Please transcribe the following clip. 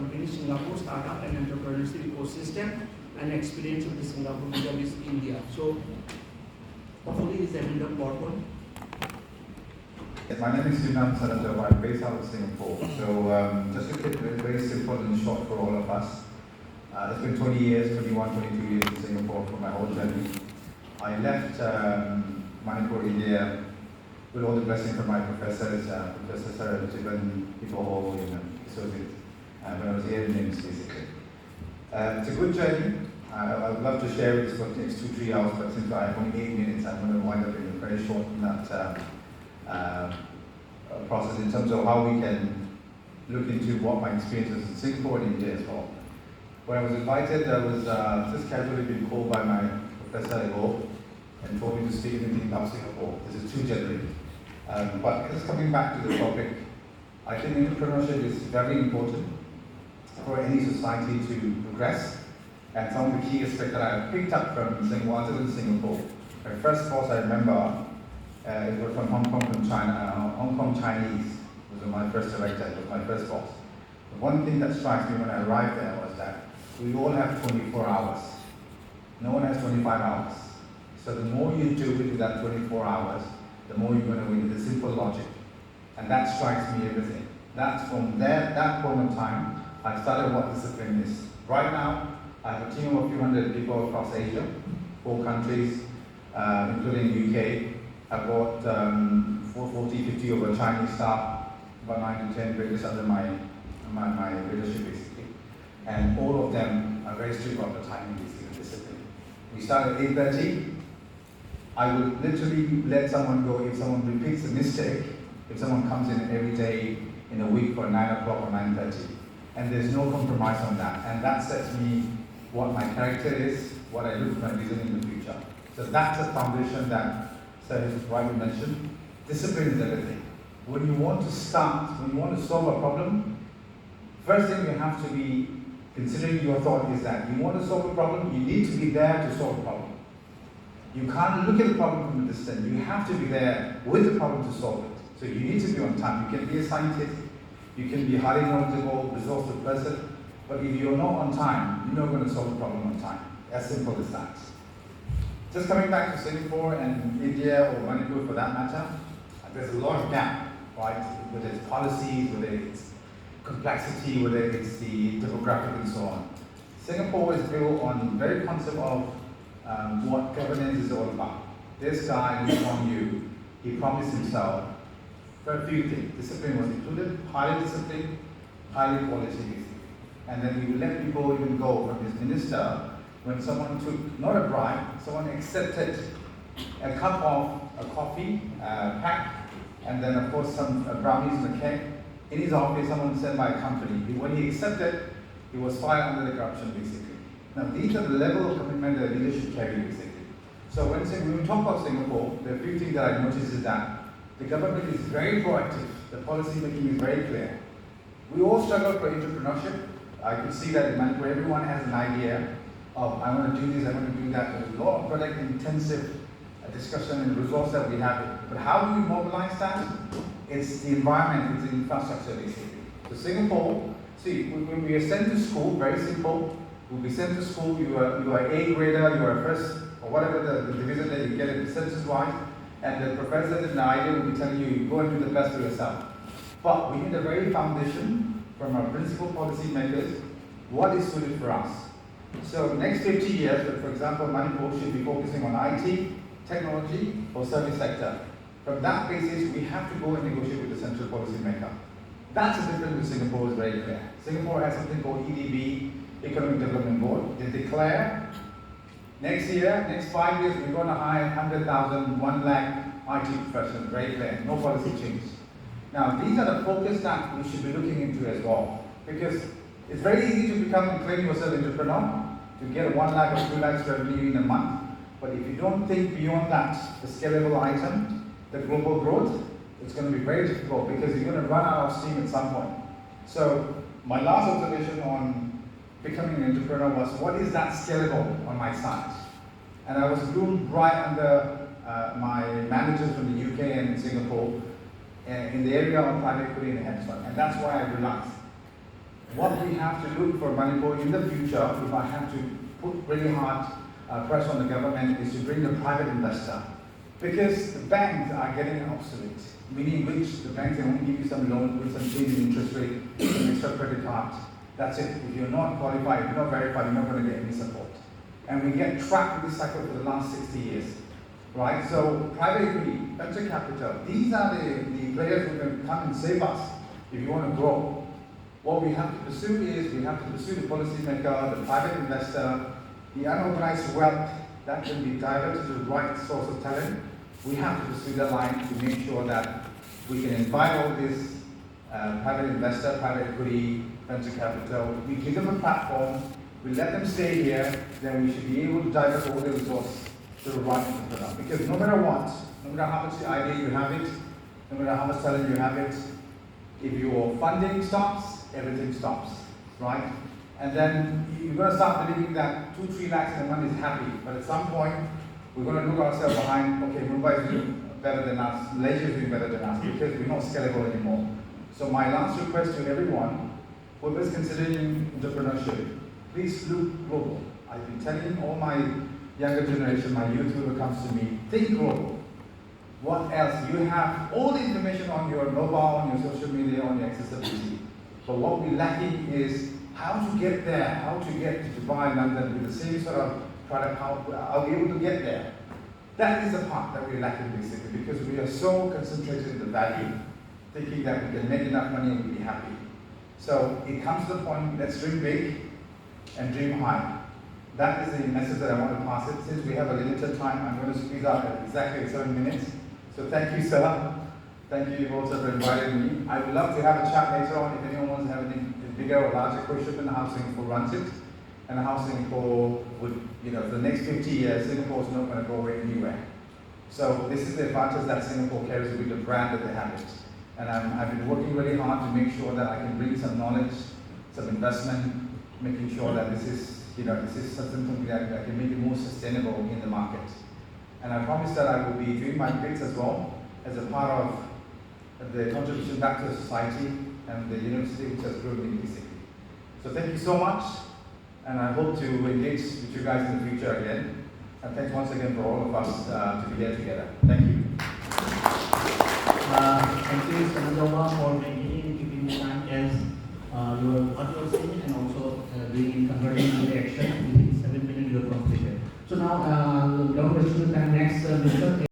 company, Singapore startup and entrepreneurship ecosystem, and experience of the Singapore vis-a-vis India. So hopefully this is the PowerPoint. Yes, my name is Yumnam, Sanajaoba. I'm based out of Singapore. So just to keep it very simple and short for all of us. It's been 20 years, 21, 22 years in Singapore for my whole journey. I left Manipur, India, with all the blessing from my professors, Professor Sarah Jiban, people who associate, when I was here in MNGS basically. It's a good journey. I would love to share it for the next 2-3 hours, but since I have only 8 minutes, I'm going to wind up in a very short process in terms of how we can look into what my experiences in Singapore and India as well. When I was invited, I was just casually been called by my professor and told me to speak anything about Singapore. This is too generic. But just coming back to the topic, I think entrepreneurship is very important for any society to progress. And some of the key aspects that I picked up from Singapore, in Singapore. My first boss I remember, it was from Hong Kong, from China. Hong Kong Chinese was my first director, it was my first boss. But one thing that strikes me when I arrived there was that we all have 24 hours. No one has 25 hours. So the more you do with that 24 hours, the more you're going to win. It's a simple logic. And that strikes me everything. That's from that point of time, I started what discipline is. Right now, I have a team of a few hundred people across Asia, 4 countries, including UK. I've got 40, 50 of a Chinese staff, about 9 to 10 British under my leadership basically. And all of them are very strict on the timing discipline. We start at 8:30. I will literally let someone go if someone repeats a mistake, if someone comes in every day in a week for 9 o'clock or 9:30. And there's no compromise on that. And that sets me what my character is, what I look for my vision in the future. So that's a foundation that Sir has rightly mentioned. Discipline is everything. When you want to solve a problem, first thing you have to be considering your thought is that you want to solve a problem, you need to be there to solve a problem. You can't look at the problem from a distance. You have to be there with the problem to solve it. So you need to be on time. You can be a scientist, you can be highly knowledgeable, resourceful person, but if you're not on time, you're not going to solve the problem on time. As simple as that. Just coming back to Singapore and India or Manipur for that matter, there's a lot of gap, right? Whether it's policies, whether it's complexity, whether it's the demographic and so on. Singapore is built on the very concept of what governance is all about. This guy, Lee Kuan Yew, he promised himself for a few things. Discipline was included, highly disciplined, highly quality. And then he would let people even go from his minister when someone took, not a bribe, someone accepted a cup of a coffee pack, and then of course some brownies and a cake. In his office, someone sent by a company. When he accepted, he was fired under the corruption basically. Now these are the level of commitment that leadership carry basically. So when we talk about Singapore, the few things that I noticed is that the government is very proactive. The policy making is very clear. We all struggle for entrepreneurship. I can see that in Manipur, everyone has an idea of, I want to do this, I want to do that. There's a lot of product intensive discussion and resource that we have. But how do we mobilize that? It's the environment, it's the infrastructure basically. So Singapore, see, when we are sent to school, very simple, we'll be sent to school, you are A grader, you are first, or whatever the division that you get it percentage-wise, and the professor in the idea will be telling you, go and do the best for yourself. But we need a very foundation from our principal policy makers, what is suited for us. So next 50 years, for example, Manipur should be focusing on IT, technology, or service sector. From that basis, we have to go and negotiate with the central policy maker. That's the difference with Singapore is very clear. Singapore has something called EDB, Economic Development Board. They declare next year, next 5 years, we're going to hire 100,000, 1 lakh IT professionals. Very clear, no policy change. Now, these are the focus that we should be looking into as well. Because it's very easy to become and claim yourself an entrepreneur, to get 1 lakh or 2 lakhs revenue in a month. But if you don't think beyond that, the scalable item, the global growth, it's going to be very difficult because you're going to run out of steam at some point. So my last observation on becoming an entrepreneur was, what is that scalable on my side? And I was groomed right under my managers from the UK and Singapore in the area of private equity and hedge fund. And that's why I realized what we have to look for Manipur in the future, if I have to put really hard pressure on the government, is to bring the private investor. Because the banks are getting obsolete, meaning which the banks can only give you some loan with some change in interest rate, some extra credit cards. That's it. If you're not qualified, if you're not verified, you're not going to get any support. And we get trapped in this cycle for the last 60 years. Right? So private equity, venture capital, these are the players who can come and save us if you want to grow. What we have to pursue is, we have to pursue the policymaker, the private investor, the unorganized wealth that can be diverted to the right source of talent. We have to pursue that line to make sure that we can invite all this private investor, private equity, venture capital. We give them a platform, we let them stay here, then we should be able to divert all the resources to the right entrepreneur. Because no matter what, no matter how much idea you have it, no matter how much talent you have it, if your funding stops, everything stops, right? And then you're going to start believing that 2-3 lakhs in a month is happy. But at some point, we're going to look ourselves behind, okay, Mumbai is doing better than us, Malaysia is doing better than us, because we're not scalable anymore. So my last request to everyone who is considering entrepreneurship, please look global. I've been telling all my younger generation, my youth who comes to me, think global. What else? You have all the information on your mobile, on your social media, on your accessibility. But what we're lacking is how to get there, how to get to Dubai, London with the same sort of product, how are we able to get there? That is the part that we're lacking basically, because we are so concentrated in the value, thinking that we can make enough money and we'll be happy. So it comes to the point, let's dream big and dream high. That is the message that I want to pass it. Since we have a limited time, I'm going to squeeze out exactly 7 minutes. So thank you, sir. Thank you also for inviting me. I would love to have a chat later on if anyone wants to have any bigger or larger question on how Singapore runs it and how Singapore would, for the next 50 years, Singapore is not going to go anywhere. So this is the advantage that Singapore carries with the brand that they have it. And I've been working really hard to make sure that I can bring some knowledge, some investment, making sure that this is something that can make it more sustainable in the market. And I promise that I will be doing my bits as well as a part of the contribution back to the society and the university which has grown increasingly. So thank you so much, and I hope to engage with you guys in the future again. And thanks once again for all of us to be here together. Thank you. Thank you, Sanajaoba, for keeping the time as what you are saying and also doing converting into action. Within 7 minutes you are completed. So now, long question time next, Mr.